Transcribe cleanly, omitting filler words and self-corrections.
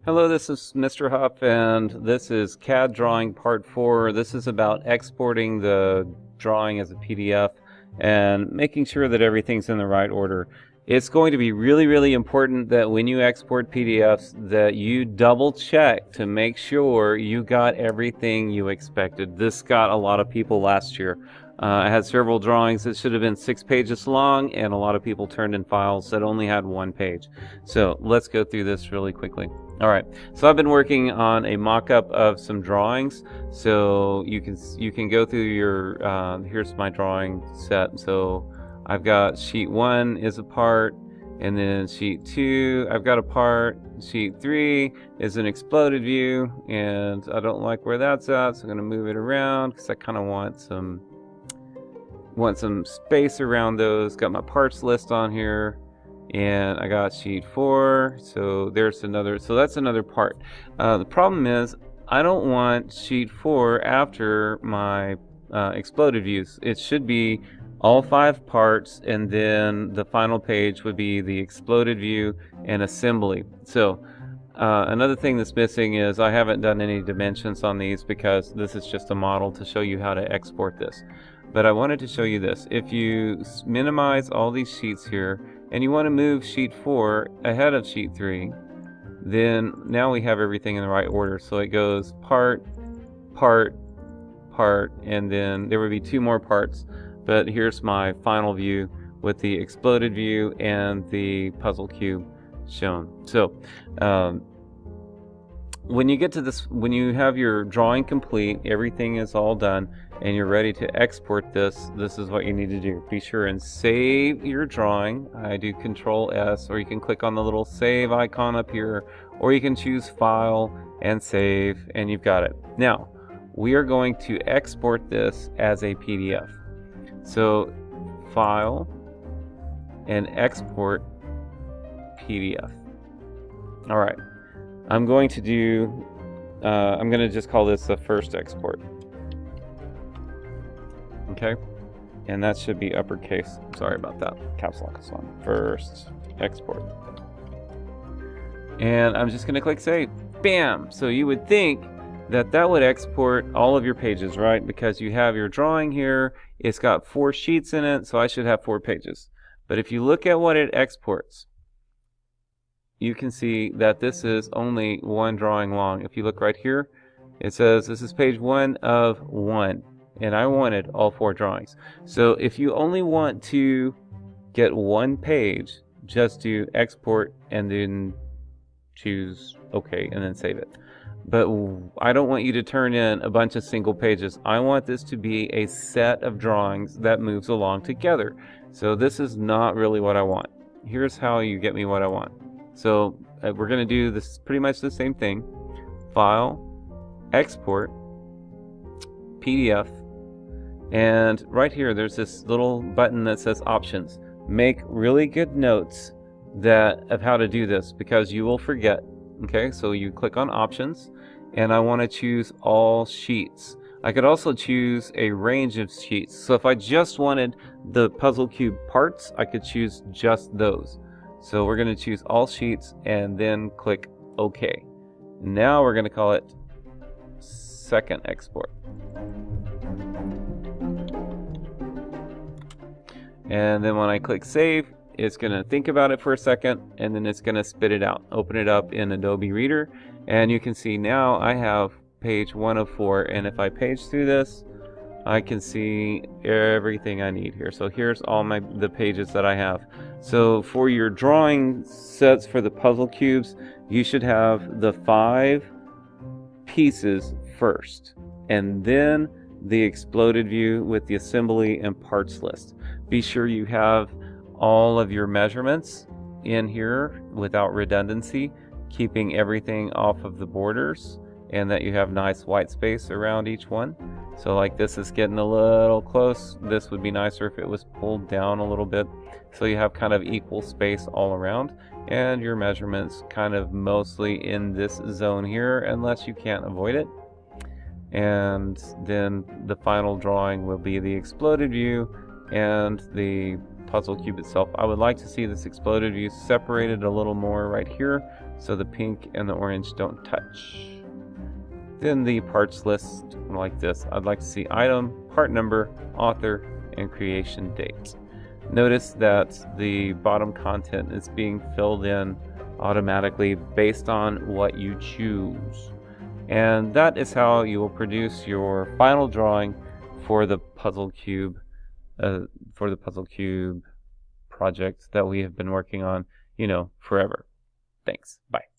Hello, this is Mr. Huff, and this is CAD Drawing Part 4. This is about exporting the drawing as a PDF and making sure that everything's in the right order. It's going to be really important that when you export PDFs that you double check to make sure you got everything you expected. This got a lot of people last year. I had several drawings that should have been 6 pages long, and a lot of people turned in files that only had 1 page. So let's go through this really quickly. Alright, so I've been working on a mock-up of some drawings, so you can go through your, here's my drawing set. So I've got sheet 1 is a part, and then sheet 2 I've got a part, sheet 3 is an exploded view, and I don't like where that's at, so I'm going to move it around because I kind of want some space around those. Got my parts list on here. And I got sheet 4, so there's another, so that's another part. The problem is I don't want sheet 4 after my exploded views. It should be all 5 parts, and then the final page would be the exploded view and assembly. So another thing that's missing is I haven't done any dimensions on these because this is just a model to show you how to export this. But I wanted to show you this. If you minimize all these sheets here, and you want to move sheet 4 ahead of sheet 3, then now we have everything in the right order. So it goes part, part, part, and then there would be 2 more parts. But here's my final view with the exploded view and the puzzle cube shown. So when you get to this, when you have your drawing complete, everything is all done, and you're ready to export this, this is what you need to do. Be sure and save your drawing. I do Control S, or you can click on the little save icon up here, or you can choose File and Save, and you've got it. Now, we are going to export this as a PDF. So, File and Export PDF. Alright, I'm going to do, I'm going to just call this the first export. Okay, and that should be uppercase. Sorry about that. Caps lock is on. First export. And I'm just going to click save. Bam! So you would think that that would export all of your pages, right? Because you have your drawing here. It's got 4 sheets in it, so I should have 4 pages. But if you look at what it exports, you can see that this is only 1 drawing long. If you look right here, it says this is page 1 of 1. And I wanted all 4 drawings. So if you only want to get 1 page, just do export and then choose OK and then save it. But I don't want you to turn in a bunch of single pages. I want this to be a set of drawings that moves along together. So this is not really what I want. Here's how you get me what I want. So we're going to do this pretty much the same thing. File, Export, PDF. And right here there's this little button that says options. Make really good notes of how to do this, because you will forget. Okay, so you click on options, and I want to choose all sheets. I could also choose a range of sheets. So if I just wanted the puzzle cube parts, I could choose just those. So we're going to choose all sheets and then click OK. Now we're going to call it second export. And then when I click save, it's going to think about it for a second, and then it's going to spit it out. Open it up in Adobe Reader, and you can see now I have page 1 of 4, and if I page through this, I can see everything I need here. So here's all the pages that I have. So for your drawing sets for the puzzle cubes, you should have the 5 pieces first, and then the exploded view with the assembly and parts list. Be sure you have all of your measurements in here without redundancy, keeping everything off of the borders, and that you have nice white space around each one. So like this is getting a little close. This would be nicer if it was pulled down a little bit. So you have kind of equal space all around, and your measurements kind of mostly in this zone here unless you can't avoid it. And then the final drawing will be the exploded view and the puzzle cube itself. I would like to see this exploded view separated a little more right here so the pink and the orange don't touch. Then the parts list like this. I'd like to see item, part number, author, and creation date. Notice that the bottom content is being filled in automatically based on what you choose. And that is how you will produce your final drawing for the puzzle cube project that we have been working on, forever. Thanks. Bye.